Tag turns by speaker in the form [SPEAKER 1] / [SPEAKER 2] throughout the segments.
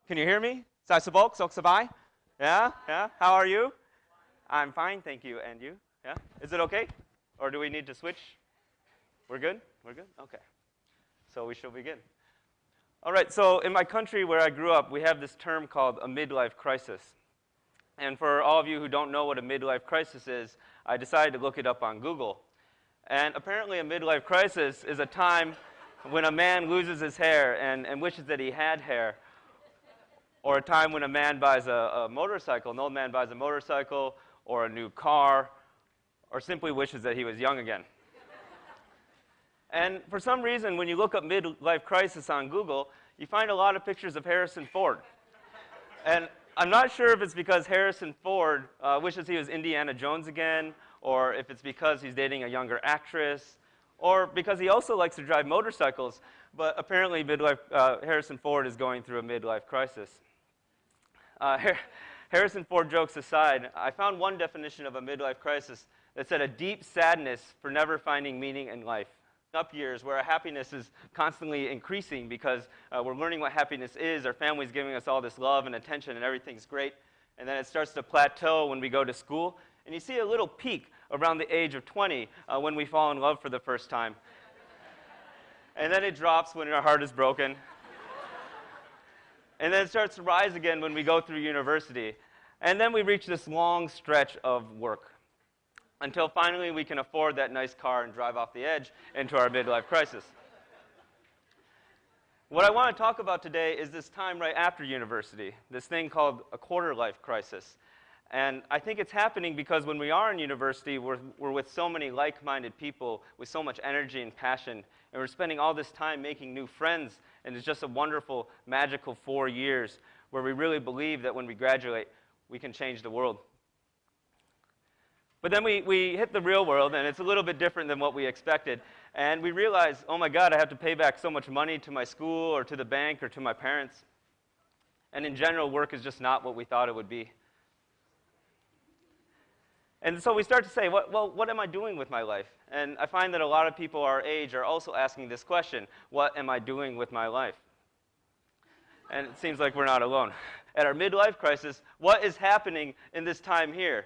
[SPEAKER 1] Can you hear me? Sai sabok, sok sabai? Yeah? Yeah? How are you? I'm fine, thank you. And you? Yeah? Is it okay? Or do we need to switch? We're good? We're good? Okay. So we shall begin. All right, so in my country where I grew up, we have this term called a midlife crisis. And for all of you who don't know what a midlife crisis is, I decided to look it up on Google. And apparently a midlife crisis is a time when a man loses his hair and wishes that he had hair, or a time when a man buys a motorcycle, an old man buys a motorcycle or a new car, or simply wishes that he was young again. And for some reason, when you look up midlife crisis on Google, you find a lot of pictures of Harrison Ford. And I'm not sure if it's because Harrison Ford wishes he was Indiana Jones again, or if it's because he's dating a younger actress, or because he also likes to drive motorcycles, but apparently Harrison Ford is going through a midlife crisis. Harrison Ford jokes aside, I found one definition of a midlife crisis that said a deep sadness for never finding meaning in life. Up years where our happiness is constantly increasing because we're learning what happiness is, our family's giving us all this love and attention and everything's great, and then it starts to plateau when we go to school, and you see a little peak around the age of 20 when we fall in love for the first time. And then it drops when our heart is broken. And then it starts to rise again when we go through university. And then we reach this long stretch of work until finally we can afford that nice car and drive off the edge into our midlife crisis. What I want to talk about today is this time right after university, this thing called a quarter-life crisis. And I think it's happening because when we are in university, we're with so many like-minded people with so much energy and passion, and we're spending all this time making new friends, and it's just a wonderful, magical 4 years where we really believe that when we graduate, we can change the world. But then we hit the real world, and it's a little bit different than what we expected, and we realize, oh my God, I have to pay back so much money to my school or to the bank or to my parents. And in general, work is just not what we thought it would be. And so we start to say, well, what am I doing with my life? And I find that a lot of people our age are also asking this question, what am I doing with my life? And it seems like we're not alone. At our midlife crisis, what is happening in this time here?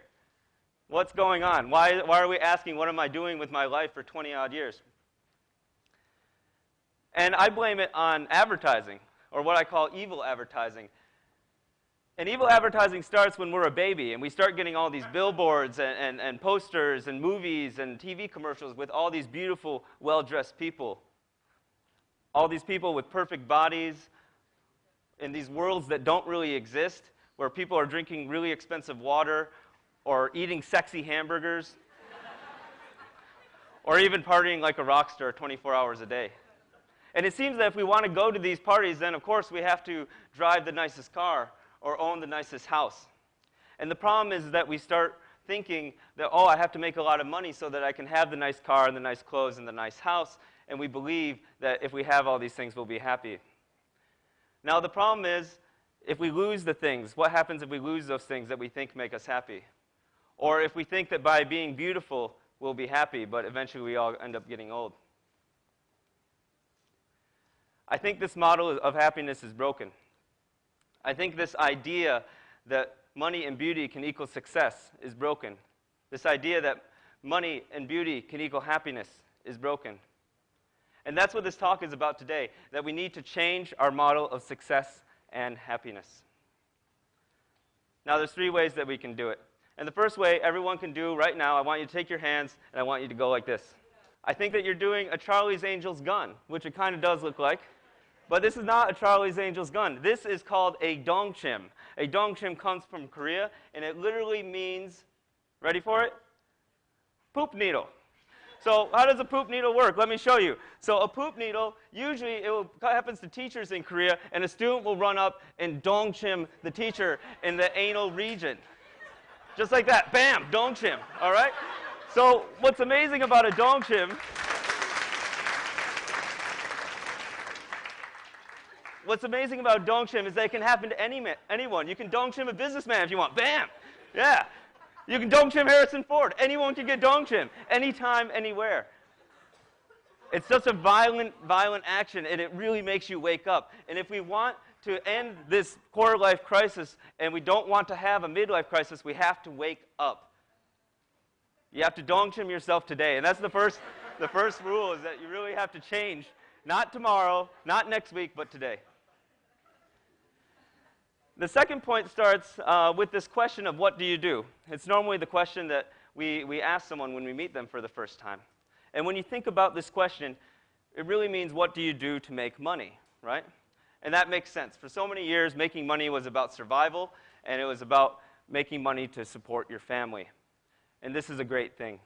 [SPEAKER 1] What's going on? Why are we asking, what am I doing with my life for 20-odd years? And I blame it on advertising, or what I call evil advertising. And evil advertising starts when we're a baby, and we start getting all these billboards and posters and movies and TV commercials with all these beautiful, well-dressed people. All these people with perfect bodies in these worlds that don't really exist, where people are drinking really expensive water or eating sexy hamburgers or even partying like a rock star 24 hours a day. And it seems that if we want to go to these parties, then of course we have to drive the nicest car or own the nicest house. And the problem is that we start thinking that, oh, I have to make a lot of money so that I can have the nice car and the nice clothes and the nice house, and we believe that if we have all these things, we'll be happy. Now, the problem is, if we lose the things, what happens if we lose those things that we think make us happy? Or if we think that by being beautiful, we'll be happy, but eventually we all end up getting old. I think this model of happiness is broken. I think this idea that money and beauty can equal success is broken. This idea that money and beauty can equal happiness is broken. And that's what this talk is about today, that we need to change our model of success and happiness. Now, there's 3 ways that we can do it. And the first way everyone can do right now, I want you to take your hands, and I want you to go like this. I think that you're doing a Charlie's Angels gun, which it kind of does look like. But this is not a Charlie's Angels gun. This is called a Dong Chim. A Dong Chim comes from Korea, and it literally means, ready for it? Poop needle. So how does a poop needle work? Let me show you. So a poop needle, usually it happens to teachers in Korea, and a student will run up and Dong Chim the teacher in the anal region. Just like that. Bam! Dong Chim. All right? So what's amazing about a Dong Chim... What's amazing about Dong Chim is that it can happen to anyone. You can Dong Chim a businessman if you want. Bam! Yeah. You can Dong Chim Harrison Ford. Anyone can get Dong Chim. Anytime, anywhere. It's such a violent action, and it really makes you wake up. And if we want to end this quarter-life crisis, and we don't want to have a midlife crisis, we have to wake up. You have to Dong Chim yourself today. And that's the first rule, is that you really have to change. Not tomorrow, not next week, but today. The second point starts with this question of what do you do? It's normally the question that we ask someone when we meet them for the first time. And when you think about this question, it really means what do you do to make money, right? And that makes sense. For so many years, making money was about survival, and it was about making money to support your family. And this is a great thing.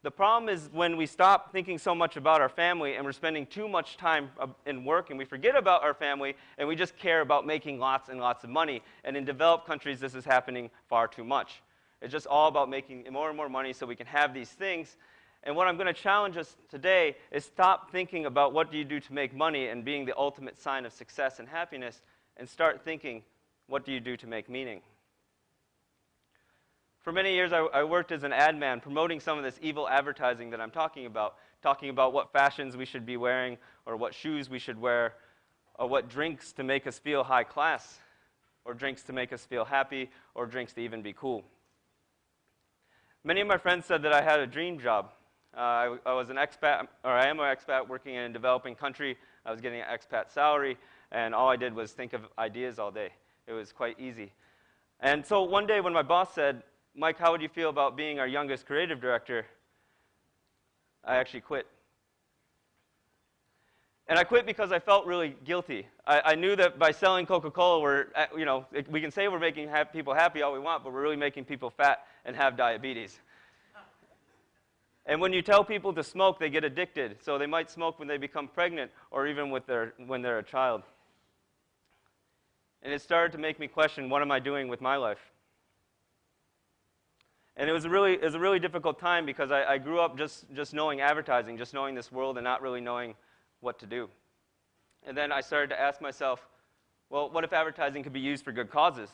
[SPEAKER 1] The problem is when we stop thinking so much about our family and we're spending too much time in work and we forget about our family and we just care about making lots and lots of money. And in developed countries, this is happening far too much. It's just all about making more and more money so we can have these things. And what I'm going to challenge us today is stop thinking about what do you do to make money and being the ultimate sign of success and happiness, and start thinking, what do you do to make meaning? For many years, I worked as an ad man, promoting some of this evil advertising that I'm talking about what fashions we should be wearing, or what shoes we should wear, or what drinks to make us feel high class, or drinks to make us feel happy, or drinks to even be cool. Many of my friends said that I had a dream job. I was an expat, or I am an expat working in a developing country. I was getting an expat salary, and all I did was think of ideas all day. It was quite easy. And so one day when my boss said, "Mike, how would you feel about being our youngest creative director?" I actually quit. And I quit because I felt really guilty. I knew that by selling Coca-Cola, we can say we're making people happy all we want, but we're really making people fat and have diabetes. And when you tell people to smoke, they get addicted. So they might smoke when they become pregnant or even when they're a child. And it started to make me question, what am I doing with my life? And it was a really difficult time because I grew up just knowing advertising, just knowing this world and not really knowing what to do. And then I started to ask myself, well, what if advertising could be used for good causes?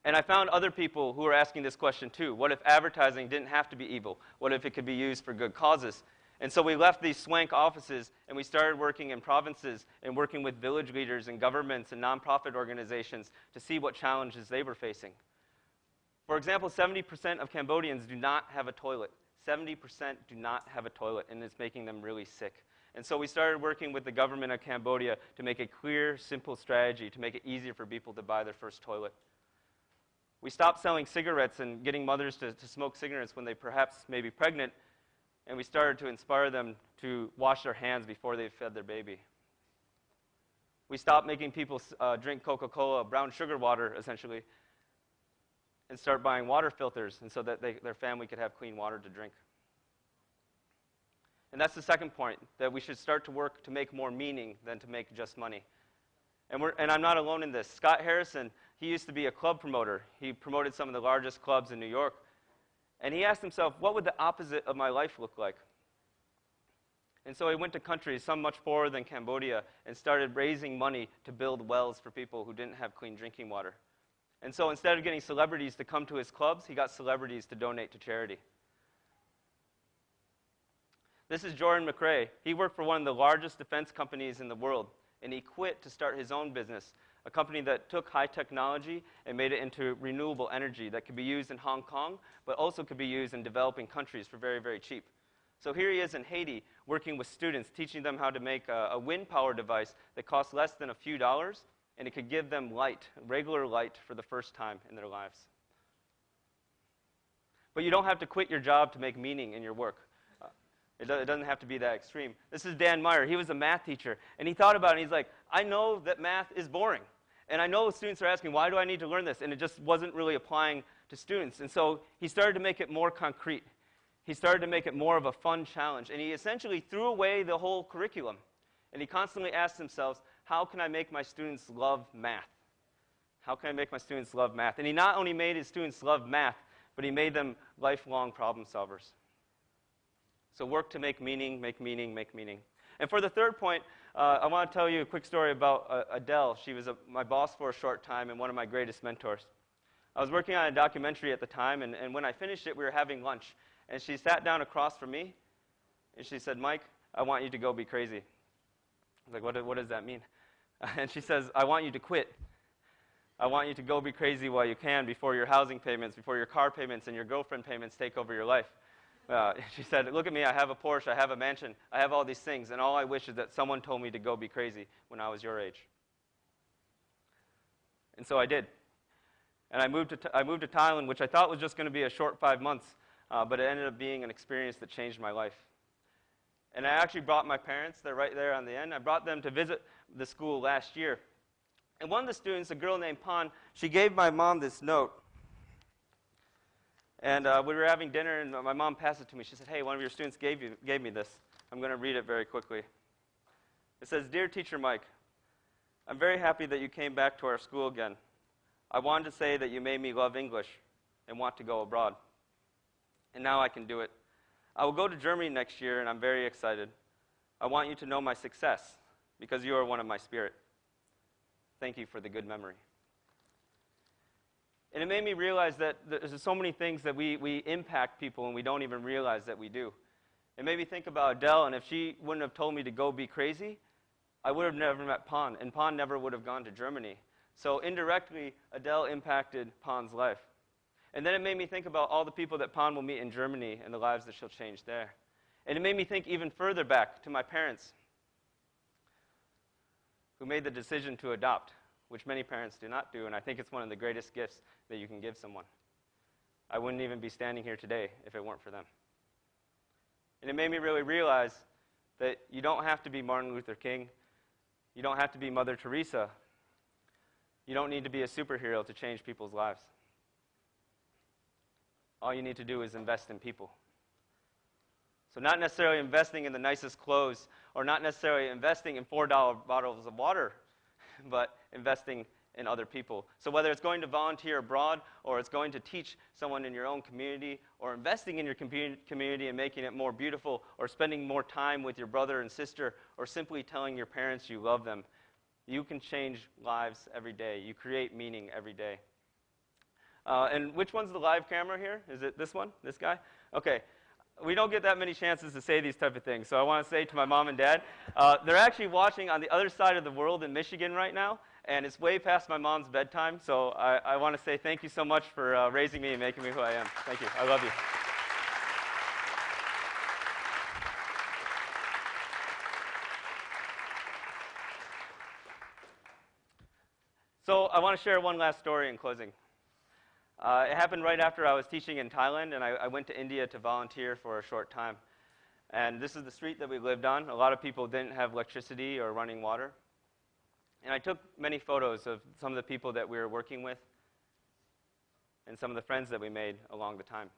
[SPEAKER 1] And I found other people who were asking this question too. What if advertising didn't have to be evil? What if it could be used for good causes? And so we left these swank offices and we started working in provinces and working with village leaders and governments and nonprofit organizations to see what challenges they were facing. For example, 70% of Cambodians do not have a toilet. 70% do not have a toilet, and it's making them really sick. And so we started working with the government of Cambodia to make a clear, simple strategy to make it easier for people to buy their first toilet. We stopped selling cigarettes and getting mothers to smoke cigarettes when they perhaps may be pregnant, and we started to inspire them to wash their hands before they fed their baby. We stopped making people drink Coca-Cola, brown sugar water, essentially, and start buying water filters, and so that their family could have clean water to drink. And that's the second point, that we should start to work to make more meaning than to make just money. And I'm not alone in this. Scott Harrison, he used to be a club promoter. He promoted some of the largest clubs in New York. And he asked himself, what would the opposite of my life look like? And so he went to countries, some much poorer than Cambodia, and started raising money to build wells for people who didn't have clean drinking water. And so instead of getting celebrities to come to his clubs, he got celebrities to donate to charity. This is Jordan McRae. He worked for one of the largest defense companies in the world, and he quit to start his own business, a company that took high technology and made it into renewable energy that could be used in Hong Kong, but also could be used in developing countries for very, very cheap. So here he is in Haiti, working with students, teaching them how to make a wind power device that costs less than a few dollars, and it could give them light, regular light, for the first time in their lives. But you don't have to quit your job to make meaning in your work. It doesn't have to be that extreme. This is Dan Meyer. He was a math teacher, and he thought about it, and he's like, I know that math is boring. And I know students are asking, why do I need to learn this? And it just wasn't really applying to students. And so he started to make it more concrete. He started to make it more of a fun challenge. And he essentially threw away the whole curriculum. And he constantly asked himself, how can I make my students love math? How can I make my students love math? And he not only made his students love math, but he made them lifelong problem solvers. So work to make meaning, make meaning, make meaning. And for the third point, I want to tell you a quick story about Adele. She was my boss for a short time and one of my greatest mentors. I was working on a documentary at the time, and when I finished it, we were having lunch. And she sat down across from me, and she said, Mike, I want you to go be crazy. I was like, what does that mean? And she says, I want you to quit. I want you to go be crazy while you can before your housing payments, before your car payments and your girlfriend payments take over your life. She said, look at me, I have a Porsche, I have a mansion, I have all these things, and all I wish is that someone told me to go be crazy when I was your age. And so I did. And I moved to Thailand, which I thought was just going to be a short 5 months, but it ended up being an experience that changed my life. And I actually brought my parents, they're right there on the end, I brought them to visit the school last year. And one of the students, a girl named Pan, she gave my mom this note. And we were having dinner, and my mom passed it to me. She said, hey, one of your students gave me this. I'm going to read it very quickly. It says, Dear Teacher Mike, I'm very happy that you came back to our school again. I wanted to say that you made me love English and want to go abroad. And now I can do it. I will go to Germany next year, and I'm very excited. I want you to know my success, because you are one of my spirit. Thank you for the good memory. And it made me realize that there's so many things that we impact people and we don't even realize that we do. It made me think about Adele, and if she wouldn't have told me to go be crazy, I would have never met Pan, and Pan never would have gone to Germany. So indirectly, Adele impacted Pan's life. And then it made me think about all the people that Pan will meet in Germany and the lives that she'll change there. And it made me think even further back to my parents, who made the decision to adopt, which many parents do not do, and I think it's one of the greatest gifts that you can give someone. I wouldn't even be standing here today if it weren't for them. And it made me really realize that you don't have to be Martin Luther King. You don't have to be Mother Teresa. You don't need to be a superhero to change people's lives. All you need to do is invest in people. So not necessarily investing in the nicest clothes, or not necessarily investing in $4 bottles of water, but investing in other people. So whether it's going to volunteer abroad, or it's going to teach someone in your own community, or investing in your community and making it more beautiful, or spending more time with your brother and sister, or simply telling your parents you love them, you can change lives every day. You create meaning every day. And which one's the live camera here? Is it this one? This guy? Okay. We don't get that many chances to say these type of things, so I want to say to my mom and dad, they're actually watching on the other side of the world in Michigan right now, and it's way past my mom's bedtime, so I want to say thank you so much for raising me and making me who I am. Thank you. I love you. So I want to share one last story in closing. It happened right after I was teaching in Thailand, and I went to India to volunteer for a short time. And this is the street that we lived on. A lot of people didn't have electricity or running water. And I took many photos of some of the people that we were working with and some of the friends that we made along the time.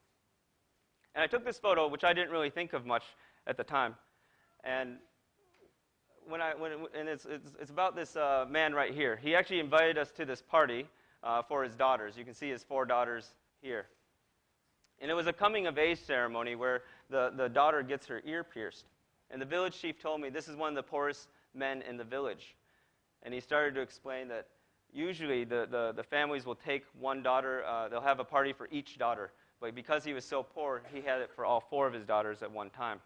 [SPEAKER 1] And I took this photo, which I didn't really think of much at the time. And it's about this man right here. He actually invited us to this party for his daughters. You can see his 4 daughters here. And it was a coming-of-age ceremony where the daughter gets her ear pierced. And the village chief told me this is one of the poorest men in the village. And he started to explain that usually the families will take one daughter, they'll have a party for each daughter. But because he was so poor, he had it for all 4 of his daughters at one time.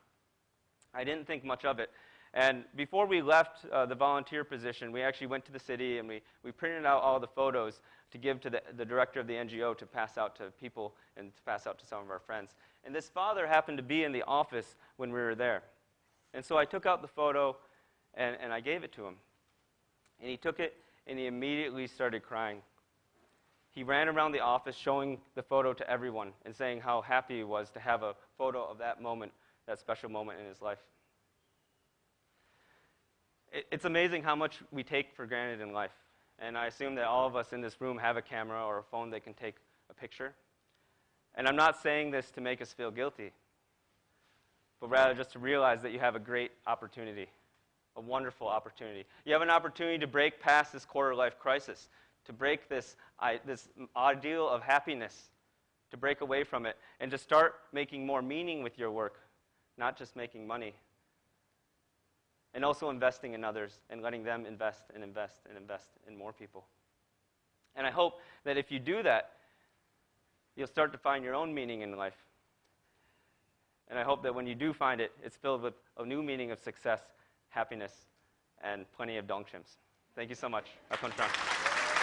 [SPEAKER 1] I didn't think much of it. And before we left the volunteer position, we actually went to the city and we printed out all the photos to give to the director of the NGO to pass out to people and to pass out to some of our friends. And this father happened to be in the office when we were there. And so I took out the photo and I gave it to him. And he took it and he immediately started crying. He ran around the office showing the photo to everyone and saying how happy he was to have a photo of that moment, that special moment in his life. It's amazing how much we take for granted in life. And I assume that all of us in this room have a camera or a phone that can take a picture. And I'm not saying this to make us feel guilty, but rather just to realize that you have a great opportunity, a wonderful opportunity. You have an opportunity to break past this quarter-life crisis, to break this ideal of happiness, to break away from it, and to start making more meaning with your work, not just making money. And also investing in others and letting them invest and invest and invest in more people. And I hope that if you do that, you'll start to find your own meaning in life. And I hope that when you do find it, it's filled with a new meaning of success, happiness, and plenty of Dong Chims. Thank you so much. Akon Tran.